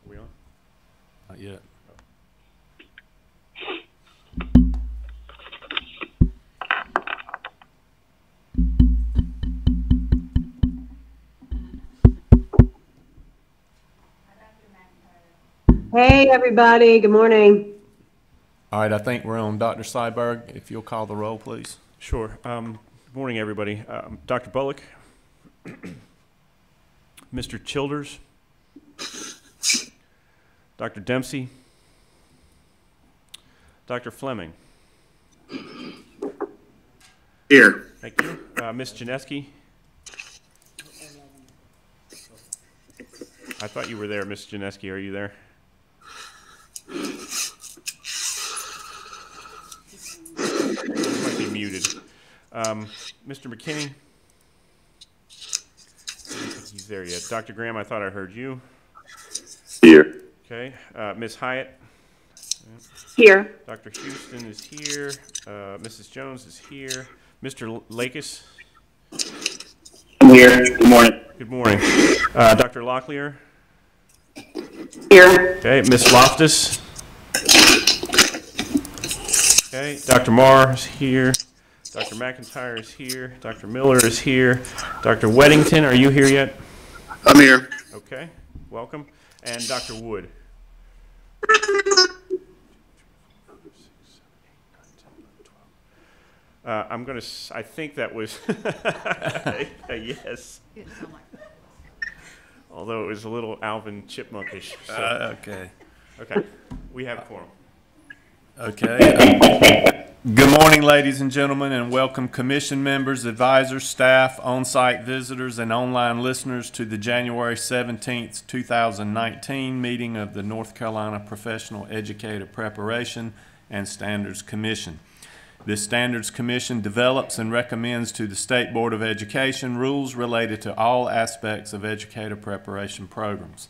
we on? Not yet. Hey, everybody. Good morning. All right, I think we're on. Dr. Seiberg, if you'll call the roll, please. Sure. Good morning, everybody. Dr. Bullock, Mr. Childers, Dr. Dempsey, Dr. Fleming. Here. Thank you. Ms. Janeski. I thought you were there, Ms. Janeski. Are you there? You might be muted. Mr. McKinney. I don't think he's there yet. Dr. Graham, I thought I heard you. Here. Okay. Ms. Hyatt. Here. Dr. Houston is here. Mrs. Jones is here. Mr. Lakis. I'm here. Good morning. Good morning. Dr. Locklear. Here. Okay. Ms. Loftus. Okay. Dr. Marr is here. Dr. McIntyre is here. Dr. Miller is here. Dr. Weddington, are you here yet? I'm here. Okay. Welcome. And Dr. Wood. I'm going to, I think that was a yes. Although it was a little Alvin Chipmunkish. So. Okay. Okay. We have a quorum. Okay. Good morning, ladies and gentlemen, and welcome commission members, advisors, staff, on-site visitors, and online listeners to the January 17th, 2019 meeting of the North Carolina Professional Educator Preparation and Standards Commission. This Standards Commission develops and recommends to the State Board of Education rules related to all aspects of educator preparation programs.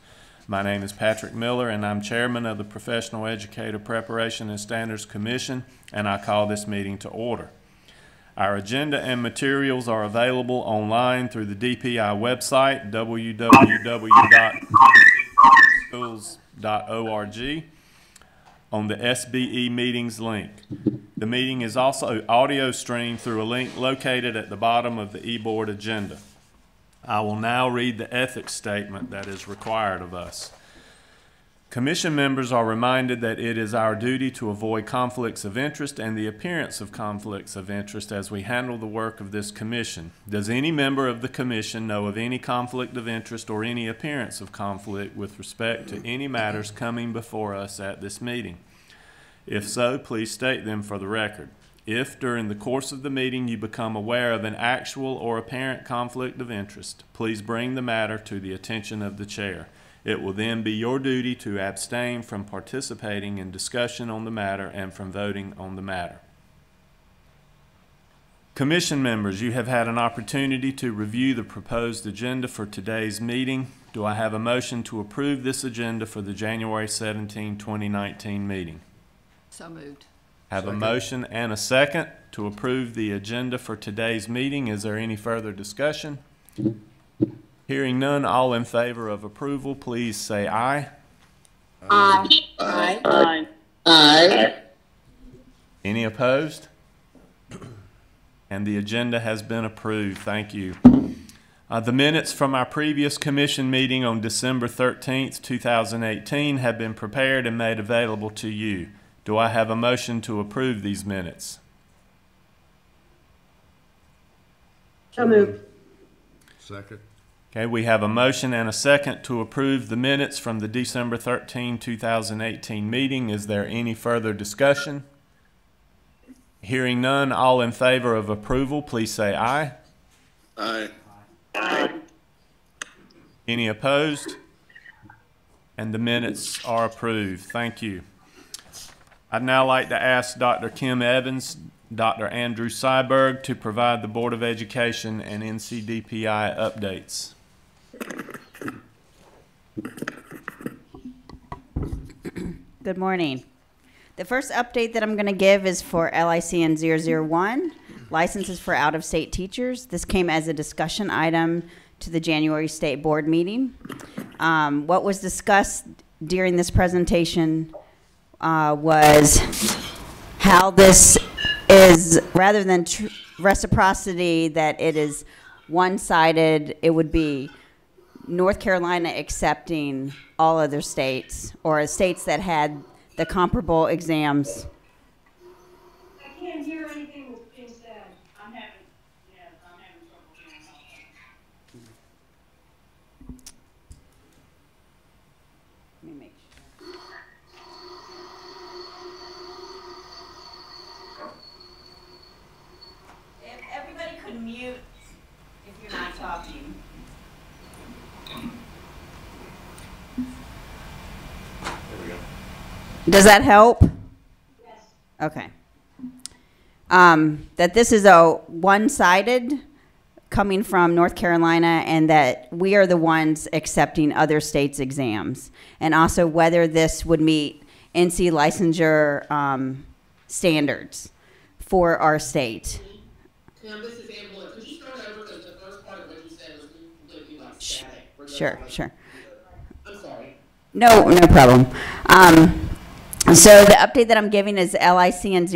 My name is Patrick Miller, and I'm chairman of the Professional Educator Preparation and Standards Commission, and I call this meeting to order. Our agenda and materials are available online through the DPI website, www.schools.org, on the SBE meetings link. The meeting is also audio streamed through a link located at the bottom of the eBoard agenda. I will now read the ethics statement that is required of us. Commission members are reminded that it is our duty to avoid conflicts of interest and the appearance of conflicts of interest as we handle the work of this commission. Does any member of the commission know of any conflict of interest or any appearance of conflict with respect to any matters coming before us at this meeting? If so, please state them for the record. If, during the course of the meeting, you become aware of an actual or apparent conflict of interest, please bring the matter to the attention of the chair. It will then be your duty to abstain from participating in discussion on the matter and from voting on the matter. Commission members, you have had an opportunity to review the proposed agenda for today's meeting. Do I have a motion to approve this agenda for the January 17, 2019 meeting? So moved. Have a motion and a second to approve the agenda for today's meeting. Is there any further discussion? Hearing none, all in favor of approval, please say aye. Aye. Aye. Aye. Aye. Any opposed? And the agenda has been approved. Thank you. The minutes from our previous commission meeting on December 13th, 2018 have been prepared and made available to you. Do I have a motion to approve these minutes? So moved. Second. Okay, we have a motion and a second to approve the minutes from the December 13, 2018 meeting. Is there any further discussion? Hearing none, all in favor of approval, please say aye. Aye. Aye. Any opposed? And the minutes are approved. Thank you. I'd now like to ask Dr. Kim Evans, Dr. Andrew Seiberg to provide the Board of Education and NCDPI updates. Good morning. The first update that I'm going to give is for LICN 001, licenses for out-of-state teachers. This came as a discussion item to the January State Board meeting. What was discussed during this presentation was how this is, rather than reciprocity, that it is one-sided. It would be North Carolina accepting all other states, or states that had the comparable exams. I can't hear anything that's being said. I'm having trouble hearing also. Let me make sure. If everybody could mute if you're not talking. There we go. Does that help? Yes. Okay. That this is a one-sided coming from North Carolina, and that we are the ones accepting other states' exams, and also whether this would meet NC licensure standards for our state. Tim, this is Angela. Could you start over, because the first part of what you said was completely like static. Sure. I'm sorry. No problem. So the update that I'm giving is LICN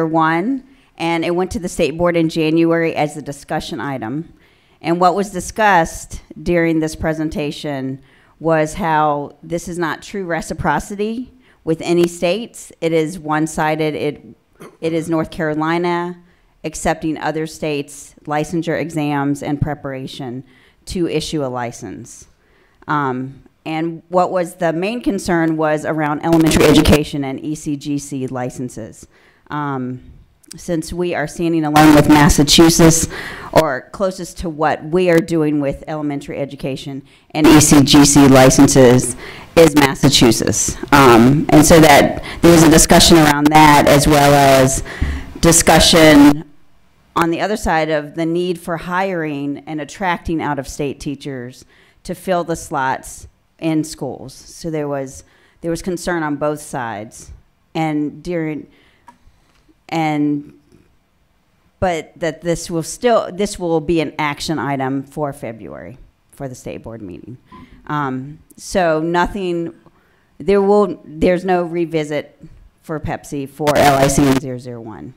001, and it went to the state board in January as a discussion item. And what was discussed during this presentation was how this is not true reciprocity with any states. It is one-sided. It is North Carolina accepting other states' licensure exams and preparation to issue a license. And what was the main concern was around elementary education and ECGC licenses. Since we are standing alone with Massachusetts, or closest to what we are doing with elementary education and ECGC licenses, is Massachusetts. And so that there was a discussion around that, as well as discussion on the other side of the need for hiring and attracting out-of-state teachers to fill the slots in schools. So there was concern on both sides, but that this will be an action item for February for the state board meeting. So there's no revisit for Pepsi for LICN 001.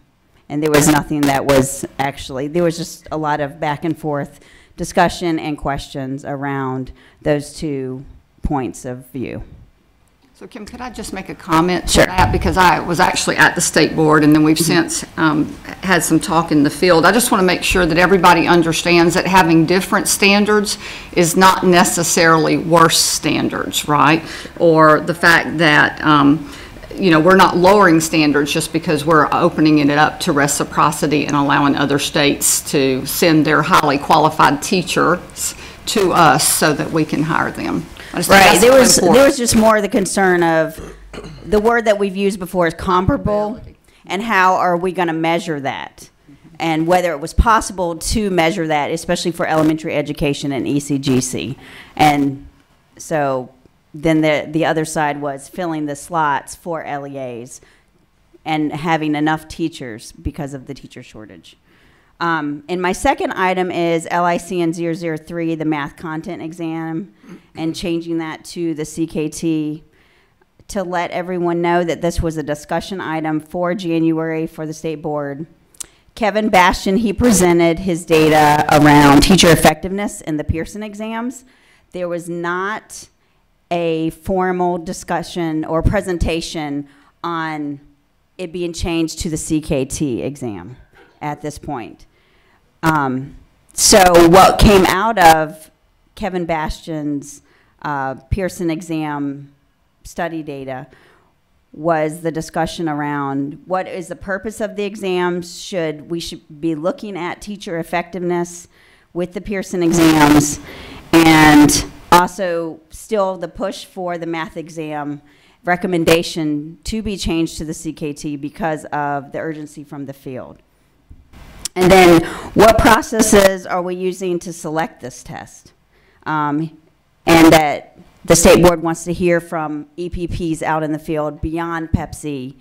And there was nothing that was there was just a lot of back and forth discussion and questions around those 2 points of view. So Kim, could I just make a comment to Sure. that? Because I was actually at the state board, and then we've since had some talk in the field. I just want to make sure that everybody understands that having different standards is not necessarily worse standards, right? Or the fact that, we're not lowering standards just because we're opening it up to reciprocity and allowing other states to send their highly qualified teachers to us so that we can hire them. Right. There was just more the concern of the word that we've used before is comparable, and how are we going to measure that, and whether it was possible to measure that, especially for elementary education and ECGC. And so then the other side was filling the slots for LEAs and having enough teachers because of the teacher shortage. And my second item is LICN 003, the math content exam, and changing that to the CKT, to let everyone know that this was a discussion item for January for the state board. Kevin Bastian, he presented his data around teacher effectiveness in the Pearson exams. There was not a formal discussion or presentation on it being changed to the CKT exam at this point. So what came out of Kevin Bastian's Pearson exam study data was the discussion around what is the purpose of the exams. We should be looking at teacher effectiveness with the Pearson exams, and also still the push for the math exam recommendation to be changed to the CKT because of the urgency from the field. And then what processes are we using to select this test? And that the state board wants to hear from EPPs out in the field beyond Pepsi,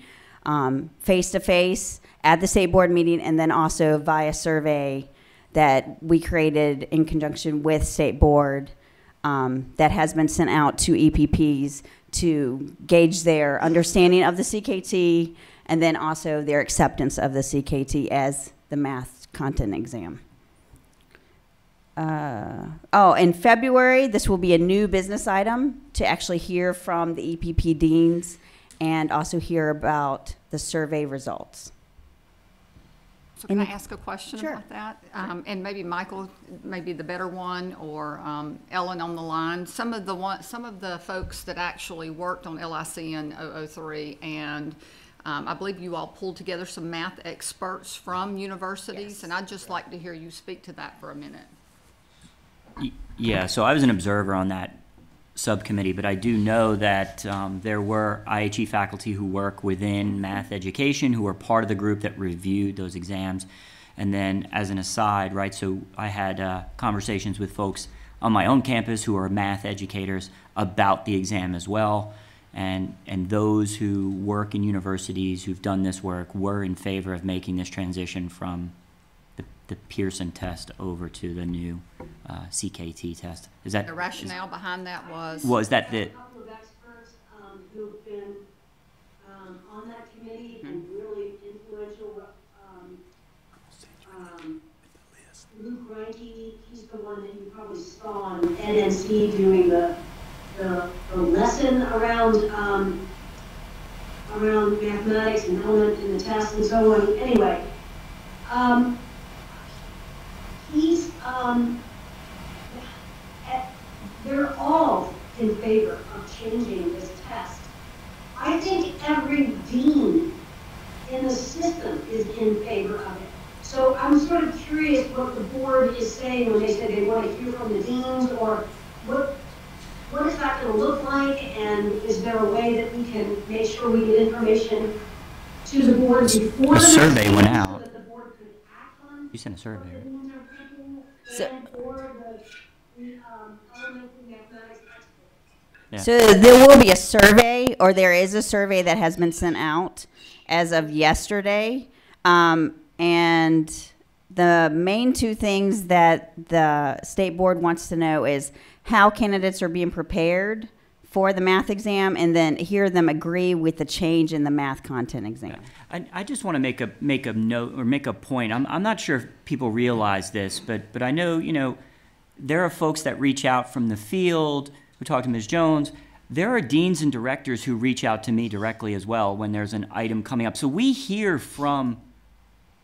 face-to-face at the state board meeting, and then also via survey that we created in conjunction with state board that has been sent out to EPPs to gauge their understanding of the CKT and then also their acceptance of the CKT as the math content exam. In February, this will be a new business item to actually hear from the EPP deans and also hear about the survey results. So can I ask a question Sure. about that? And maybe Michael may be the better one, or Ellen on the line. Some of the folks that actually worked on LIC in 003, and I believe you all pulled together some math experts from universities, Yes. and I'd just like to hear you speak to that for a minute. Yeah, so I was an observer on that subcommittee, but I do know that there were IHE faculty who work within math education who were part of the group that reviewed those exams. And then as an aside, right, so I had conversations with folks on my own campus who are math educators about the exam as well. And those who work in universities who've done this work were in favor of making this transition from the Pearson test over to the new CKT test. Is that The rationale behind that was? was that the A couple of experts who've been on that committee and really influential. Luke Reinke, he's the one that you probably saw on NNC doing the lesson around mathematics and element in the test and so on. Anyway, they're all in favor of changing this test. I think every dean in the system is in favor of it. So I'm sort of curious what the board is saying when they say they want to hear from the deans, or what is that going to look like, and is there a way that we can make sure we get information to the board before a the survey next went meeting out. so that the board could act on You sent a survey, what the right? deans are thinking, So- and or the elementary mathematics experts? Yeah. So there will be a survey, or there is a survey that has been sent out as of yesterday. And the main two things that the state board wants to know is how candidates are being prepared for the math exam, and then hear them agree with the change in the math content exam. I just want to make a note or make a point. I'm not sure if people realize this, but I know, there are folks that reach out from the field who talk to Ms. Jones. There are deans and directors who reach out to me directly as well when there's an item coming up. So we hear from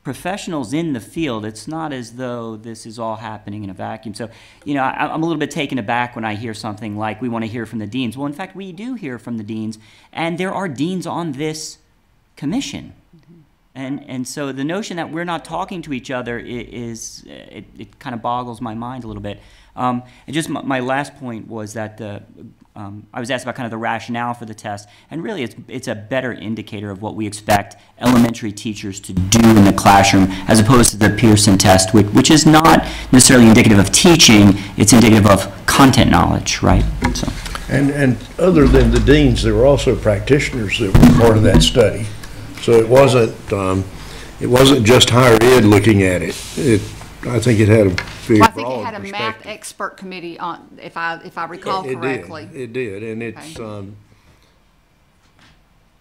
professionals in the field. It's not as though this is all happening in a vacuum. So, I'm a little bit taken aback when I hear something like, we want to hear from the deans. Well, in fact, we do hear from the deans, and there are deans on this commission. And so the notion that we're not talking to each other it kind of boggles my mind a little bit. And just my last point was that I was asked about kind of the rationale for the test, and really it's a better indicator of what we expect elementary teachers to do in the classroom, as opposed to the Pearson test, which is not necessarily indicative of teaching. It's indicative of content knowledge, right? So. And other than the deans, there were also practitioners that were part of that study. So it wasn't just higher ed looking at it. I think it had a very Well, I think it broad had a math perspective. expert committee on, if I recall It correctly. did, and it's, Okay.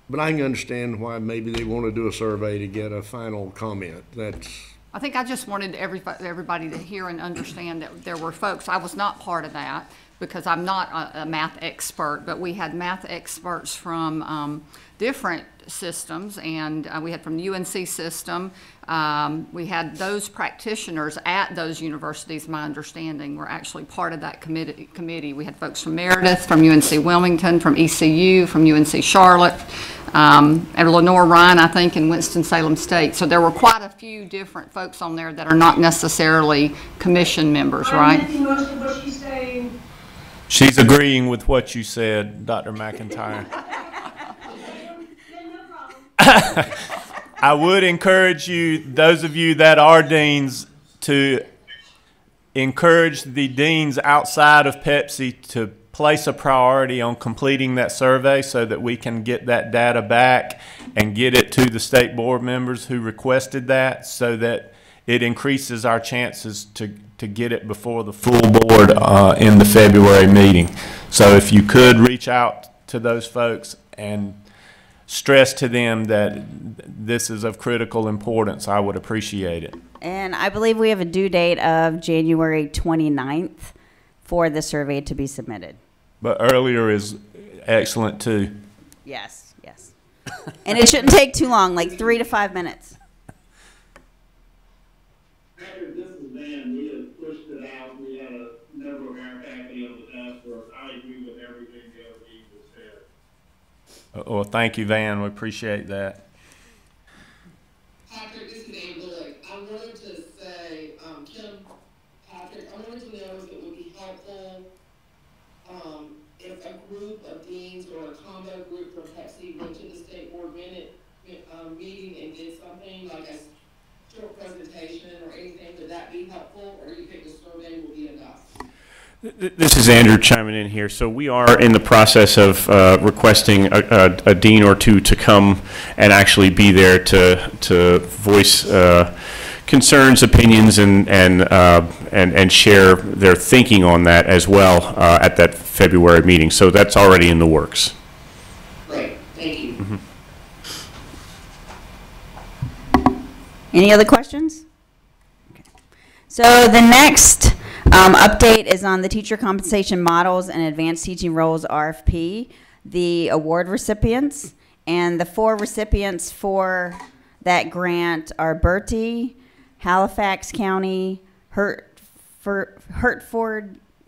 but I can understand why maybe they want to do a survey to get a final comment. I think I just wanted everybody to hear and understand that there were folks, I was not part of that because I'm not a math expert, but we had math experts from different systems, and we had from the UNC system. We had those practitioners at those universities, my understanding, were actually part of that committee. We had folks from Meredith, from UNC Wilmington, from ECU, from UNC Charlotte, and Lenore Ryan, I think, in Winston-Salem State. So there were quite a few different folks on there that are not necessarily commission members, I'm right? making most of what she's saying. She's agreeing with what you said, Dr. McIntyre. I would encourage you, those of you that are deans, to encourage the deans outside of Pepsi to place a priority on completing that survey so that we can get that data back and get it to the state board members who requested that, so that it increases our chances to get it before the full board in the February meeting. So if you could reach out to those folks and stress to them that this is of critical importance, I would appreciate it. And I believe we have a due date of January 29th for the survey to be submitted. But earlier is excellent too. Yes, yes. And it shouldn't take too long, like 3 to 5 minutes. Patrick, this is Van. We have pushed it out. We had a number of our faculty on the task force. I agree with everything the other team just said. Well, thank you, Van. We appreciate that. Patrick, this is Ann Bullock. I wanted to say, Kim, Patrick, I wanted to know if it would be helpful if a group of deans or a combo group from Pepsi went to the state board meeting and did something like a short presentation or anything. Would that be helpful, or do you think the survey will be enough? This is Andrew chiming in here. So we are in the process of requesting a dean or two to come and actually be there to voice concerns, opinions, and share their thinking on that as well at that February meeting. So that's already in the works. Great, thank you. Mm-hmm. Any other questions? Okay. So the next update is on the teacher compensation models and advanced teaching roles RFP, the award recipients, and the 4 recipients for that grant are Bertie, Halifax County, Hertford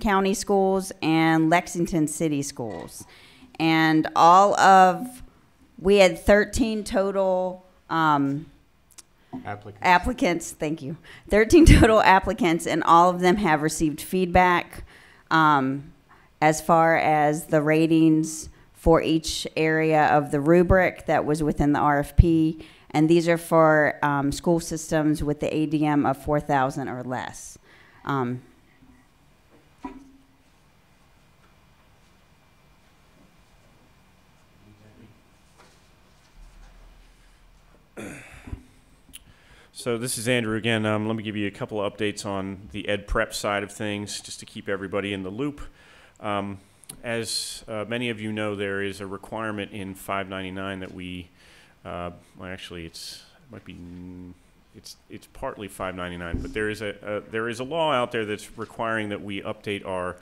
County Schools, and Lexington City Schools. And we had 13 total applicants, thank you. 13 total applicants, and all of them have received feedback as far as the ratings for each area of the rubric that was within the RFP. And these are for school systems with the ADM of 4,000 or less. So this is Andrew again. Let me give you a couple of updates on the ed prep side of things, just to keep everybody in the loop. As many of you know, there is a requirement in 599 that we, well, actually, it's partly 599, but there is a law out there that's requiring that we update our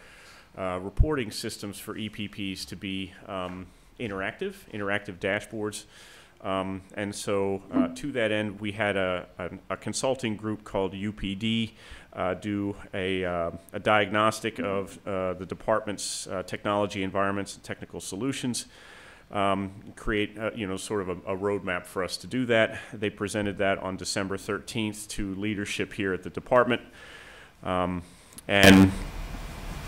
reporting systems for EPPs to be interactive dashboards. And so to that end, we had a consulting group called UPD do a diagnostic of the department's technology environments and technical solutions, create sort of a roadmap for us to do that. They presented that on December 13th to leadership here at the department. And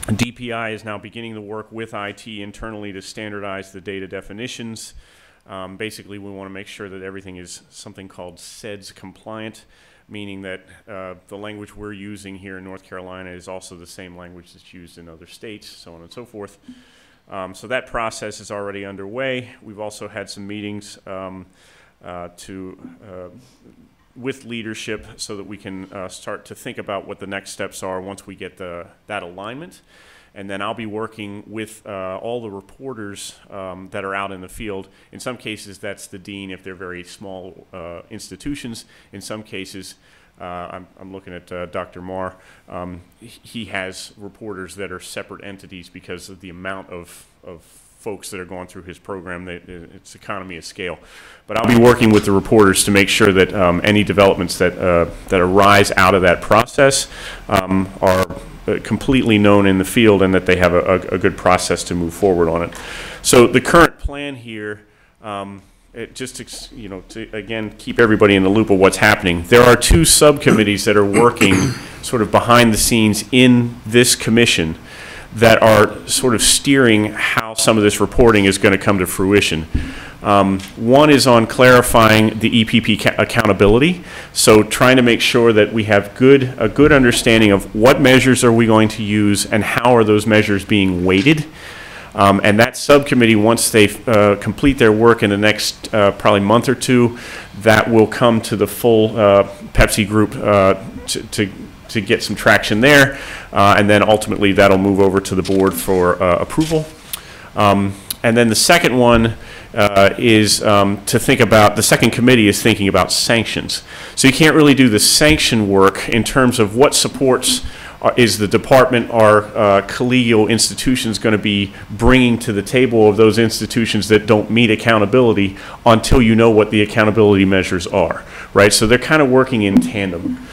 DPI is now beginning to work with IT internally to standardize the data definitions. Basically, we want to make sure that everything is something called SEDS compliant, meaning that the language we're using here in North Carolina is also the same language that's used in other states, so on and so forth. So that process is already underway. We've also had some meetings with leadership so that we can start to think about what the next steps are once we get that alignment. And then I'll be working with all the reporters that are out in the field. In some cases, that's the dean if they're very small institutions. In some cases, I'm looking at Dr. Marr. He has reporters that are separate entities because of the amount of folks that are going through his program. It's economy of scale. But I'll be working with the reporters to make sure that any developments that arise out of that process are completely known in the field, and that they have a good process to move forward on it. So the current plan here, just to again keep everybody in the loop of what's happening, there are 2 subcommittees that are working sort of behind the scenes in this commission that are sort of steering how some of this reporting is going to come to fruition. One is on clarifying the EPP accountability, so trying to make sure that we have a good understanding of what measures are we going to use and how are those measures being weighted. And that subcommittee, once they complete their work in the next probably month or 2, that will come to the full Pepsi group to to get some traction there, and then ultimately that'll move over to the board for approval. And then the second one is to think about, the second committee is thinking about sanctions. So you can't really do the sanction work in terms of what supports is the department or collegial institutions going to be bringing to the table of those institutions that don't meet accountability until you know what the accountability measures are, right? So they're kind of working in tandem.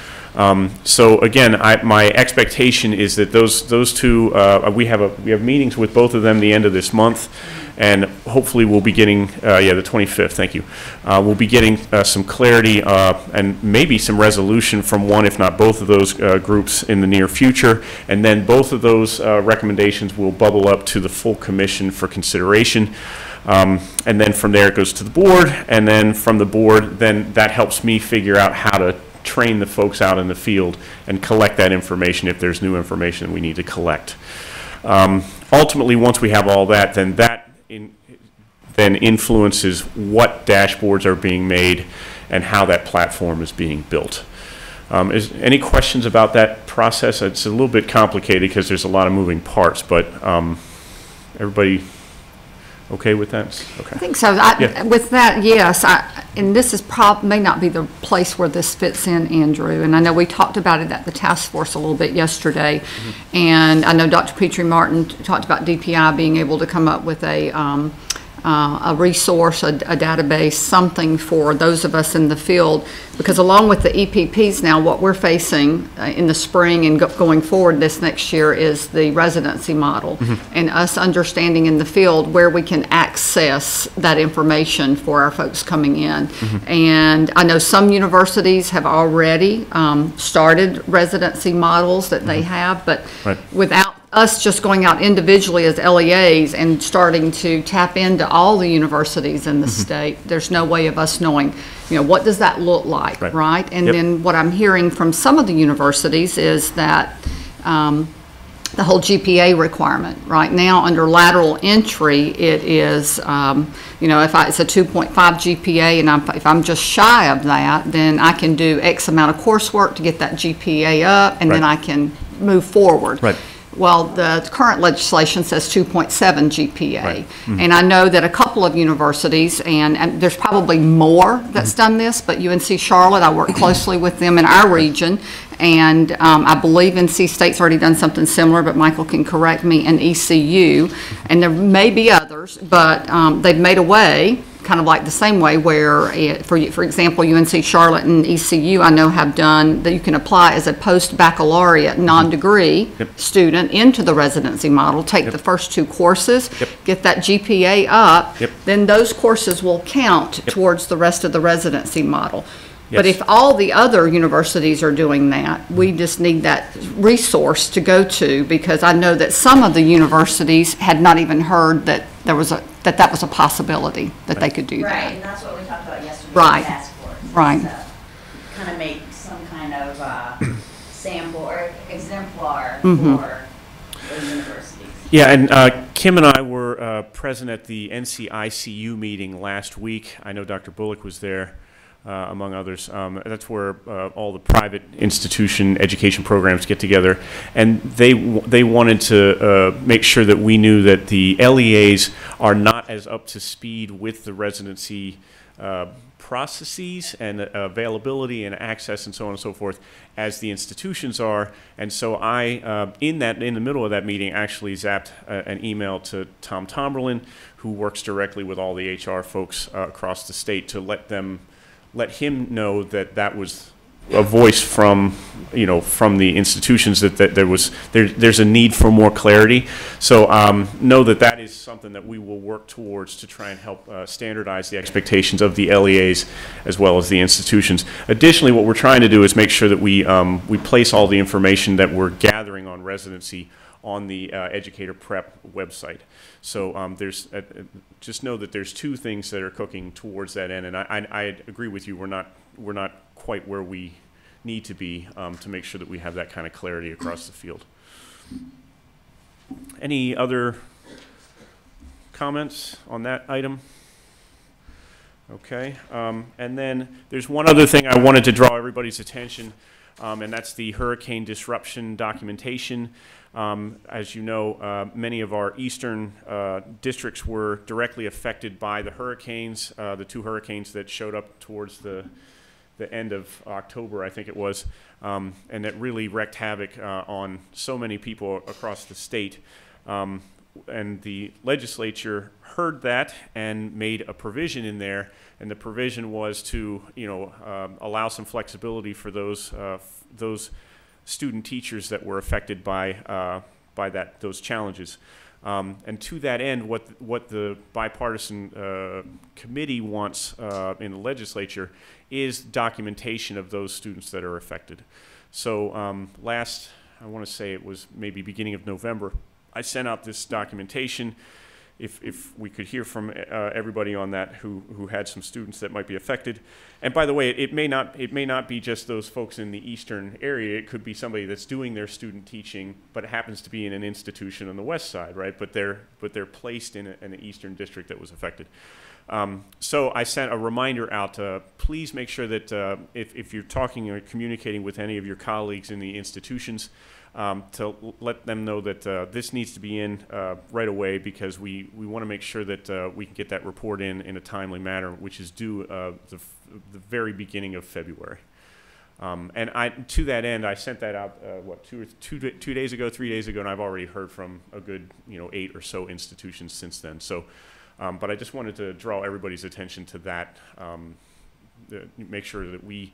So again, my expectation is that those two, we have meetings with both of them the end of this month, and hopefully we'll be getting, the 25th, thank you. We'll be getting some clarity and maybe some resolution from one, if not both of those groups in the near future, and then both of those recommendations will bubble up to the full commission for consideration. And then from there it goes to the board, and then from the board, then that helps me figure out how to train the folks out in the field and collect that information if there's new information we need to collect. Ultimately, once we have all that, then that then influences what dashboards are being made and how that platform is being built. Is any questions about that process? It's a little bit complicated because there's a lot of moving parts, but everybody okay with that? Okay. I think so. With that, yes. And this is may not be the place where this fits in, Andrew. And I know we talked about it at the task force a little bit yesterday. Mm-hmm. And I know Dr. Petrie Martin talked about DPI being able to come up with a resource, a database, something for those of us in the field, because along with the EPPs now, what we're facing in the spring and going forward this next year is the residency model, and us understanding in the field where we can access that information for our folks coming in. And I know some universities have already started residency models that they have, but without us just going out individually as LEAs and starting to tap into all the universities in the state, there's no way of us knowing, what does that look like, right? And then what I'm hearing from some of the universities is that the whole GPA requirement right now under lateral entry, it is, it's a 2.5 GPA, and if I'm just shy of that, then I can do X amount of coursework to get that GPA up, and then I can move forward. Well, the current legislation says 2.7 GPA. And I know that a couple of universities, and there's probably more that's done this, but UNC Charlotte, I work closely with them in our region, and I believe NC State's already done something similar, but Michael can correct me, and ECU, and there may be others, but they've made a way, kind of like the same way where, for example, UNC Charlotte and ECU, I know have done that you can apply as a post-baccalaureate non-degree student into the residency model, take the first 2 courses, get that GPA up, then those courses will count towards the rest of the residency model. But if all the other universities are doing that, we just need that resource to go to, because I know that some of the universities had not even heard that there was that was a possibility that they could do that. Right, and that's what we talked about yesterday Right. in the task force. Right. Kind of make some kind of sample or exemplar for the universities. Yeah, and Kim and I were present at the NCICU meeting last week. I know Dr. Bullock was there. Among others. That's where all the private institution education programs get together, and they wanted to make sure that we knew that the LEAs are not as up to speed with the residency processes and availability and access and so on and so forth as the institutions are. And so I, in the middle of that meeting, actually zapped an email to Tom Tomberlin, who works directly with all the HR folks across the state, to let him know that was a voice from from the institutions, that there's a need for more clarity. So know that is something that we will work towards to try and help standardize the expectations of the LEAs as well as the institutions. Additionally, what we're trying to do is make sure that we place all the information that we're gathering on residency on the Educator Prep website. So there's just know that there's 2 things that are cooking towards that end, and I agree with you. We're not quite where we need to be to make sure that we have that kind of clarity across the field. Any other comments on that item? Okay, and then there's one other thing I wanted to draw everybody's attention. and that's the hurricane disruption documentation. As you know, many of our eastern districts were directly affected by the hurricanes, the 2 hurricanes that showed up towards the end of October, I think it was, and that really wreaked havoc on so many people across the state. And the legislature heard that and made a provision in there, and the provision was to, allow some flexibility for those student teachers that were affected by those challenges. And to that end, what the bipartisan committee wants in the legislature is documentation of those students that are affected. So I want to say it was maybe beginning of November, I sent out this documentation. If we could hear from everybody on that who had some students that might be affected. And by the way, it may not be just those folks in the eastern area. It could be somebody that's doing their student teaching, but it happens to be in an institution on the west side, right? But they're placed in an eastern district that was affected. So I sent a reminder out. Please make sure that if you're talking or communicating with any of your colleagues in the institutions, to let them know that this needs to be in right away, because we want to make sure that we can get that report in a timely manner, which is due the very beginning of February. And to that end, I sent that out, 2 days ago, 3 days ago, and I've already heard from a good 8 or so institutions since then. So, but I just wanted to draw everybody's attention to that, make sure that we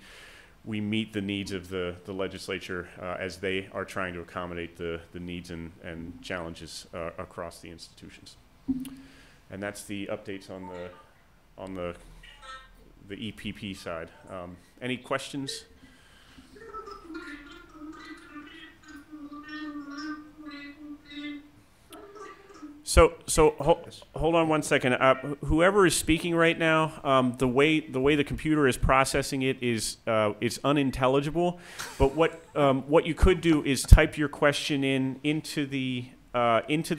meet the needs of the legislature as they are trying to accommodate the needs and challenges across the institutions. And that's the updates on the EPP side. Any questions? So hold on one second. Whoever is speaking right now, the way the computer is processing it is unintelligible. But what you could do is type your question into the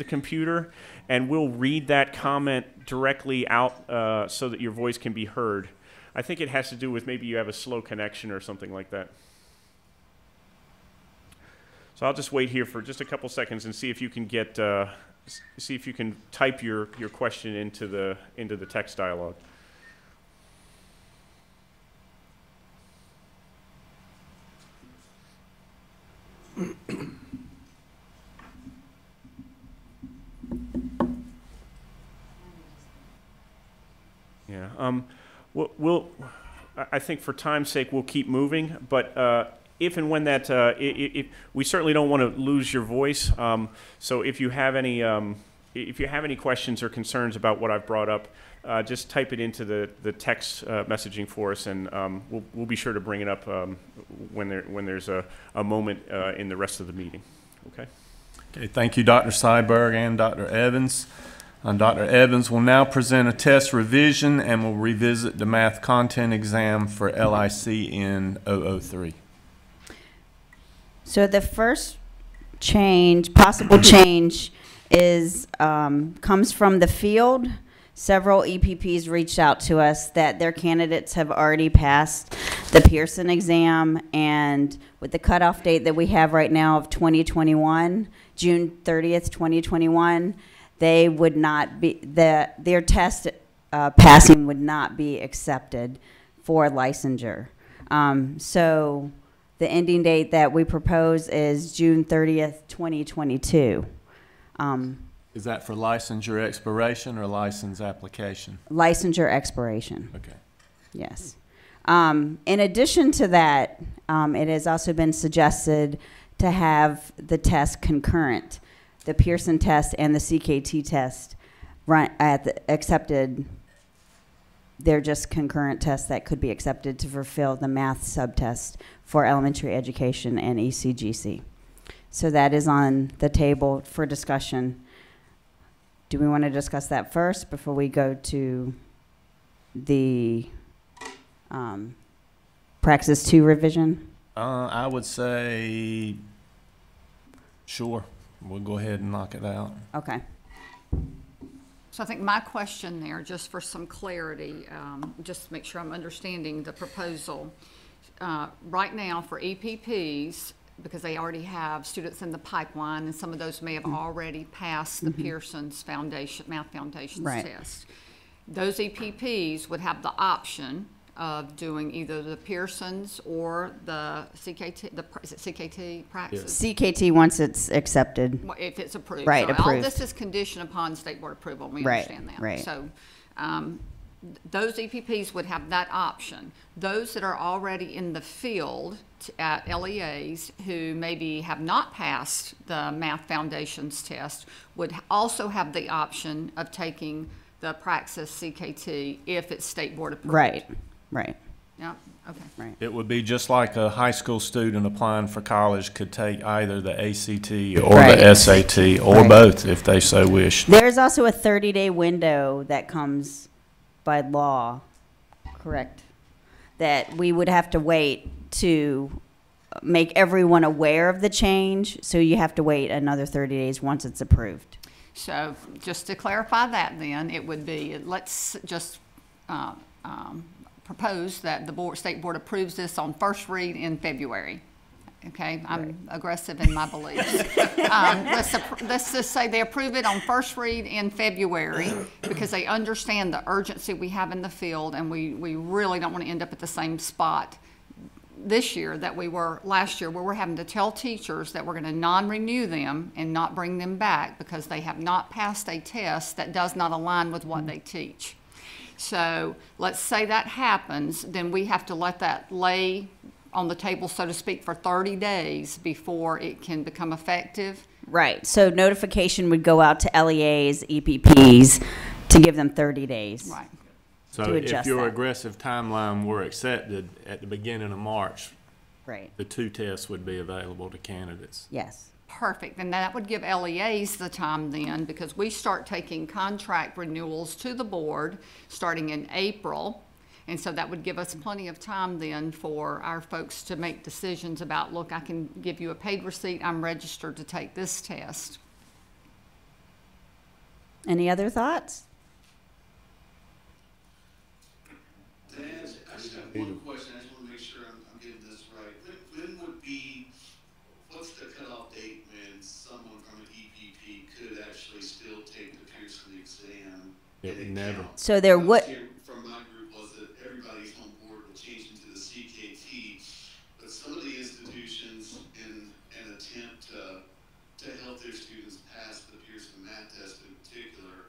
computer, and we'll read that comment directly out so that your voice can be heard. I think it has to do with maybe you have a slow connection or something like that. So I'll just wait here for just a couple seconds and see if you can get. See if you can type your question into the text dialog. Yeah. I think for time's sake we'll keep moving, but. If and when that, we certainly don't want to lose your voice. So if you have any questions or concerns about what I've brought up, just type it into the text messaging for us, and we'll be sure to bring it up when there's a moment in the rest of the meeting. Okay. Okay. Thank you, Dr. Seiberg and Dr. Evans. Dr. Evans will now present a test revision and will revisit the math content exam for LIC in 003. So the first possible change, is comes from the field. Several EPPs reached out to us that their candidates have already passed the Pearson exam, and with the cutoff date that we have right now of 2021, June 30th, 2021, they would not be, their test passing would not be accepted for licensure. So the ending date that we propose is June 30th, 2022. Is that for licensure expiration or license application? Licensure expiration. Okay. Yes. In addition to that, it has also been suggested to have the test concurrent, the Pearson test and the CKT test run at the accepted. They're just concurrent tests that could be accepted to fulfill the math subtest for elementary education and ECGC. So that is on the table for discussion. Do we want to discuss that first before we go to the Praxis 2 revision? I would say, sure. We'll go ahead and knock it out. Okay. So I think my question there, just for some clarity, just to make sure I'm understanding the proposal, Right now for EPPs, because they already have students in the pipeline, and some of those may have already passed the Pearson's Math Foundations Right. test. Those EPPs would have the option of doing either the Pearson's or the CKT, is it CKT praxis? CKT once it's accepted. If it's approved. Right, So all approved. this is conditioned upon state board approval, and we Right, understand that. right. So, those EPPs would have that option. Those that are already in the field at LEAs who maybe have not passed the Math Foundations test would also have the option of taking the Praxis CKT if it's state board approved. Right, right, Yeah, okay. right. It would be just like a high school student applying for college could take either the ACT or Right. the SAT, or Right. both if they so wish. There's also a 30-day window that comes by law, correct? That we would have to wait to make everyone aware of the change, so you have to wait another 30 days once it's approved. So just to clarify that then, it would be, let's just propose that the state board approves this on first read in February. Okay, I'm aggressive in my beliefs. Let's just say they approve it on first read in February because they understand the urgency we have in the field, and we really don't want to end up at the same spot this year that we were last year, where we're having to tell teachers that we're going to non-renew them and not bring them back because they have not passed a test that does not align with what they teach. So let's say that happens, then we have to let that lay on the table, so to speak, for 30 days before it can become effective. Right, so notification would go out to LEAs, EPPs, to give them 30 days. Right. So To if adjust your that. aggressive timeline were accepted at the beginning of March, Right, the 2 tests would be available to candidates. yes. Perfect, and that would give LEAs the time then, because we start taking contract renewals to the board starting in April. And so that would give us plenty of time then for our folks to make decisions about, look, I can give you a paid receipt, I'm registered to take this test. Any other thoughts? Dan, I just have one question. I just want to make sure I'm getting this right. When would be, what's the cutoff date when someone from an EPP could actually still take the Pearson exam? It would never. So there would, From my group was that everybody's on board with changing to the CKT, but some of the institutions in an attempt to help their students pass the Pearson math test in particular,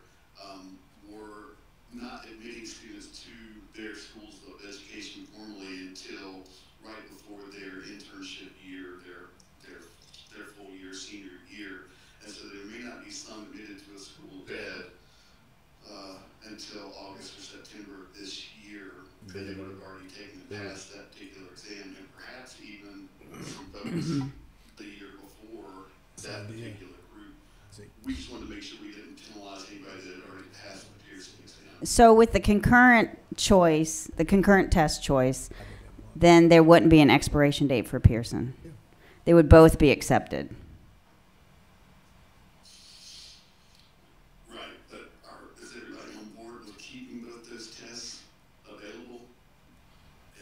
were not admitting students to their schools of education formally until right before their internship year, their full year, senior year. And so there may not be some admitted to a school of ed until August or September of this year, because they would have already taken and passed that particular exam, and perhaps even some folks the year before that particular group. We just wanted to make sure we didn't penalize anybody that had already passed the Pearson exam. so with the concurrent choice, the concurrent test choice, then there wouldn't be an expiration date for Pearson. They would both be accepted. Right, but is everybody on board with keeping both those tests available?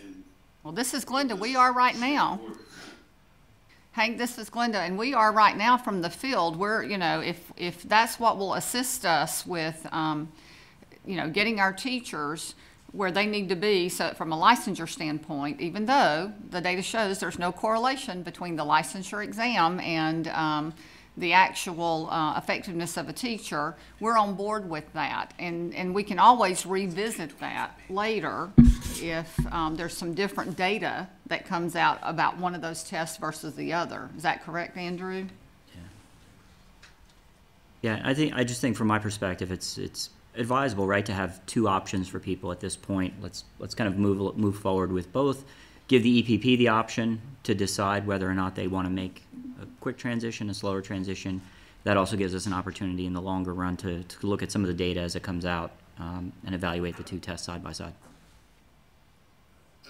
And Well, this is Glenda, we are right now. Hank, this is Glenda, and we are right now from the field. We're, if that's what will assist us with, getting our teachers where they need to be, so from a licensure standpoint, even though the data shows there's no correlation between the licensure exam and the actual effectiveness of a teacher, we're on board with that. And we can always revisit that later if there's some different data that comes out about one of those tests versus the other. Is that correct, Andrew? Yeah, I just think from my perspective, it's advisable, right, to have 2 options for people at this point. Let's kind of move forward with both. Give the EPP the option to decide whether or not they want to make a quick transition, a slower transition. That also gives us an opportunity in the longer run to look at some of the data as it comes out and evaluate the 2 tests side by side.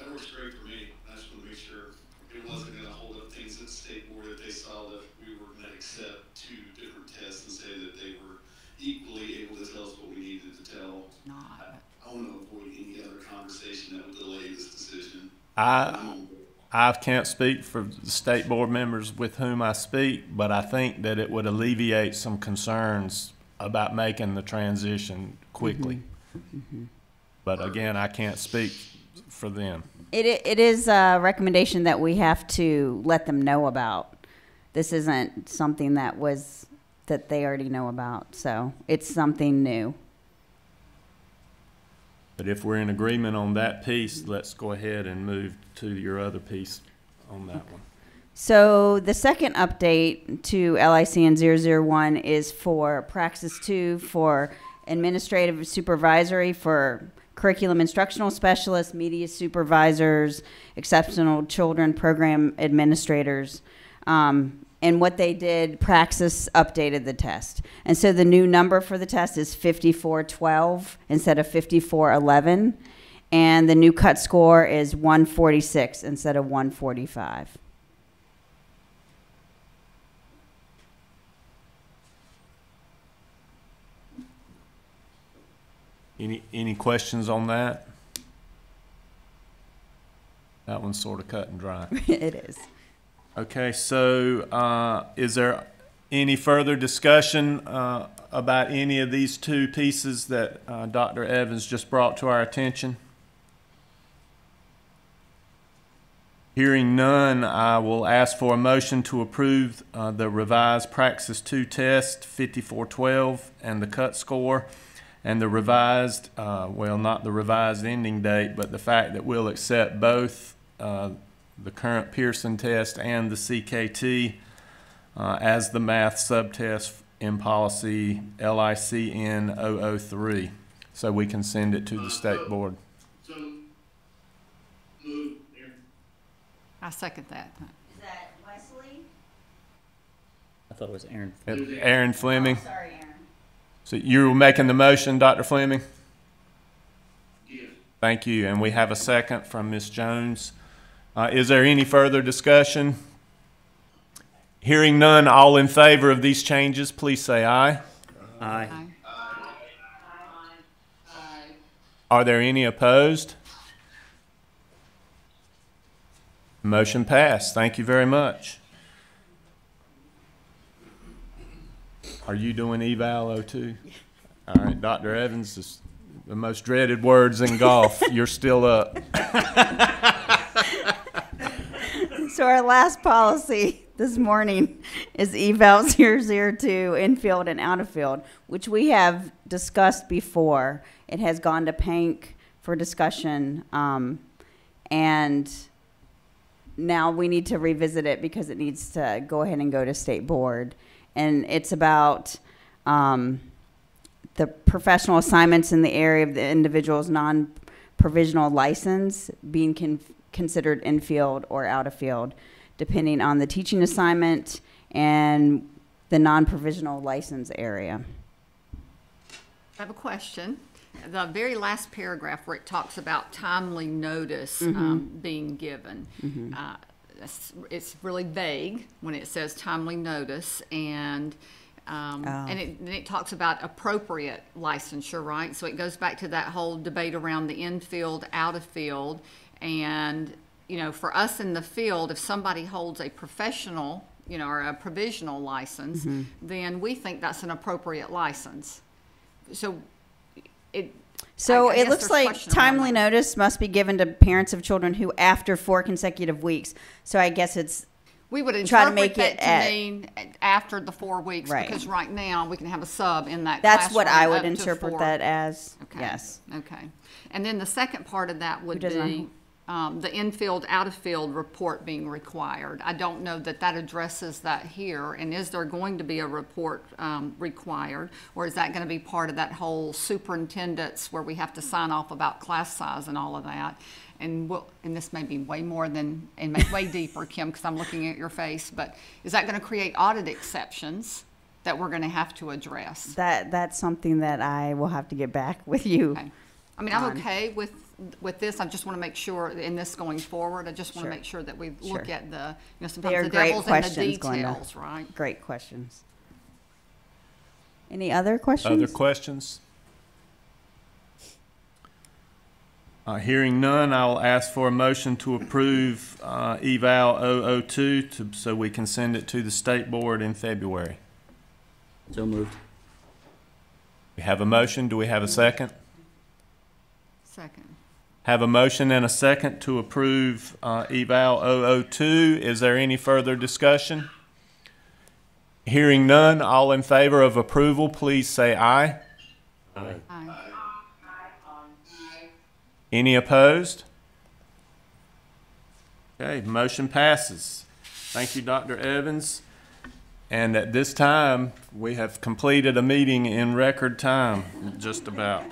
that works great for me. I just want to make sure it wasn't going to hold up things at the state board if they saw that we were going to accept 2 different tests and say that they were equally able to tell us what we needed to tell. I want to avoid any other conversation that would delay this decision. I'm on board. I can't speak for the state board members with whom I speak, but I think that it would alleviate some concerns about making the transition quickly. But again, I can't speak for them. It is a recommendation that we have to let them know about. This isn't something that they already know about, so it's something new. But if we're in agreement on that piece, let's go ahead and move to your other piece on that one. So the second update to LICN 001 is for Praxis 2 for administrative supervisory for curriculum instructional specialists, media supervisors, exceptional children program administrators. And what they did, Praxis updated the test. And so the new number for the test is 5412 instead of 5411. And the new cut score is 146 instead of 145. Any questions on that? That one's sort of cut and dry. It is. Okay, so is there any further discussion about any of these two pieces that Dr. Evans just brought to our attention? Hearing none, I will ask for a motion to approve the revised Praxis 2 test 5412 and the cut score, and the revised, well, not the revised ending date, but the fact that we'll accept both the current Pearson test and the CKT as the math subtest in policy LICN 003, so we can send it to the state board. So, move there. I second that. Is that Wesley? I thought it was Aaron. Aaron Fleming. Oh, sorry, Aaron. So you were making the motion, Dr. Fleming? Yes. Thank you. And we have a second from Ms. Jones. Is there any further discussion? Hearing none, all in favor of these changes, please say aye. Aye. Are there any opposed? Motion passed. Thank you very much. Are you doing eval 02? All right, Dr. Evans, is the most dreaded words in golf. You're still up. So our last policy this morning is eval 002 infield and out of field, which we have discussed before. It has gone to PANC for discussion, and now we need to revisit it because it needs to go ahead and go to state board. And it's about the professional assignments in the area of the individual's non-provisional license being considered in-field or out-of-field, depending on the teaching assignment and the non-provisional license area. I have a question. The very last paragraph where it talks about timely notice being given, it's really vague when it says timely notice, and it talks about appropriate licensure, right? So it goes back to that whole debate around the in-field, out-of-field, and you know, for us in the field, if somebody holds a professional, you know, or a provisional license, then we think that's an appropriate license. So it looks like timely notice must be given to parents of children who after 4 consecutive weeks. So I guess it's we would try to interpret make that it to mean after the 4 weeks, Right. because right now we can have a sub in that that's what I classroom would up to interpret 4. that as. Okay. Yes. Okay. And then the second part of that would does not be the in-field, out-of-field report being required. I don't know that that addresses that here. And is there going to be a report required? Or is that going to be part of that whole superintendent's where we have to sign off about class size and all of that? And this may be way more than, and way deeper, Kim, because I'm looking at your face, but is that going to create audit exceptions that we're going to have to address? That's something that I will have to get back with you. Okay. I mean, I'm okay with this. I just want to make sure in this going forward, I just want to Sure. make sure that we look Sure. at the, you know, They are sometimes the great devil's in the questions, Glenda. details, right? Great questions. Any other questions? Other questions? Hearing none, I'll ask for a motion to approve eval 002 so we can send it to the state board in February. So moved. We have a motion. Do we have a second? Second. Have a motion and a second to approve eval 002. Is there any further discussion? Hearing none, all in favor of approval, please say aye. Aye. Any opposed? Okay, motion passes. Thank you, Dr. Evans. And at this time, we have completed a meeting in record time, just about.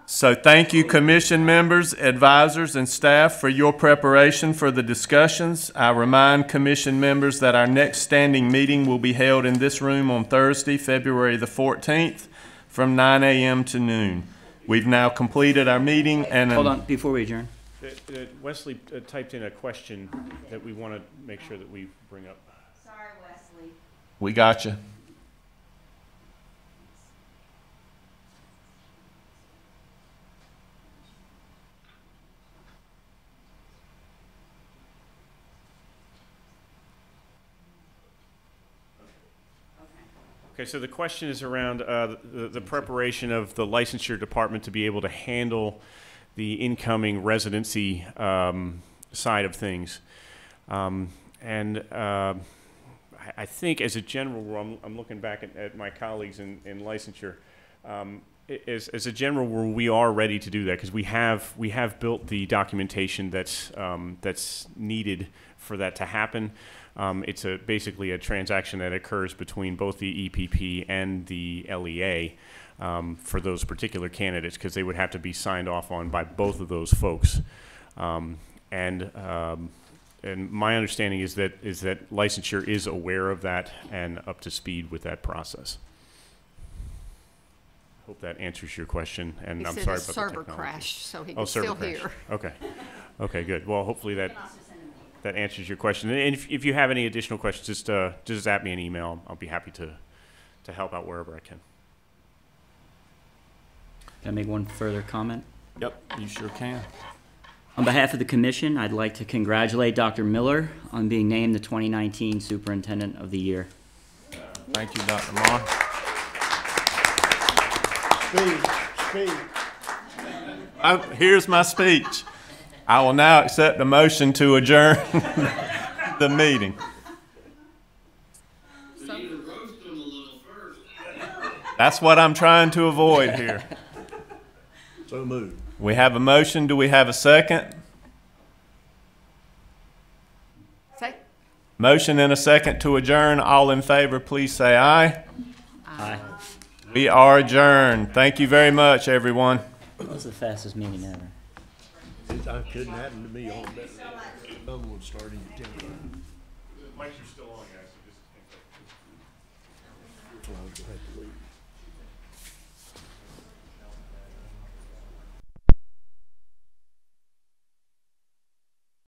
So thank you, commission members, advisors, and staff for your preparation for the discussions. I remind commission members that our next standing meeting will be held in this room on Thursday, February the 14th, from 9 a.m. to noon. We've now completed our meeting and... Hold on, before we adjourn. Wesley typed in a question that we want to make sure that we bring up. Sorry, Wesley. We got you. Okay, so the question is around the preparation of the licensure department to be able to handle the incoming residency side of things. I think as a general rule, I'm looking back at my colleagues in licensure, as a general rule, we are ready to do that because we have built the documentation that's needed for that to happen. It's basically a transaction that occurs between both the EPP and the LEA for those particular candidates because they would have to be signed off on by both of those folks. And my understanding is that licensure is aware of that and up to speed with that process. Hope that answers your question. And He I'm said sorry his about the server technology. crashed, so he Oh, can still server hear. crashed. Okay. Okay, good. Well, hopefully that answers your question. And if you have any additional questions, just at me an email. I'll be happy to help out wherever I can. Can I make one further comment? Yep, you sure can. On behalf of the commission, I'd like to congratulate Dr. Miller on being named the 2019 Superintendent of the Year. Thank you, Dr. Marr. Speed. Here's my speech. I will now accept a motion to adjourn the meeting. So you need to roast them a little first. That's what I'm trying to avoid here. So moved. We have a motion. Do we have a second? Say, Motion and a second to adjourn. All in favor, please say aye. Aye. We are adjourned. Thank you very much, everyone. That was the fastest meeting ever. It couldn't happen to me on that. Someone starting at 10. Mics are still on, guys. So just Well, I have to leave.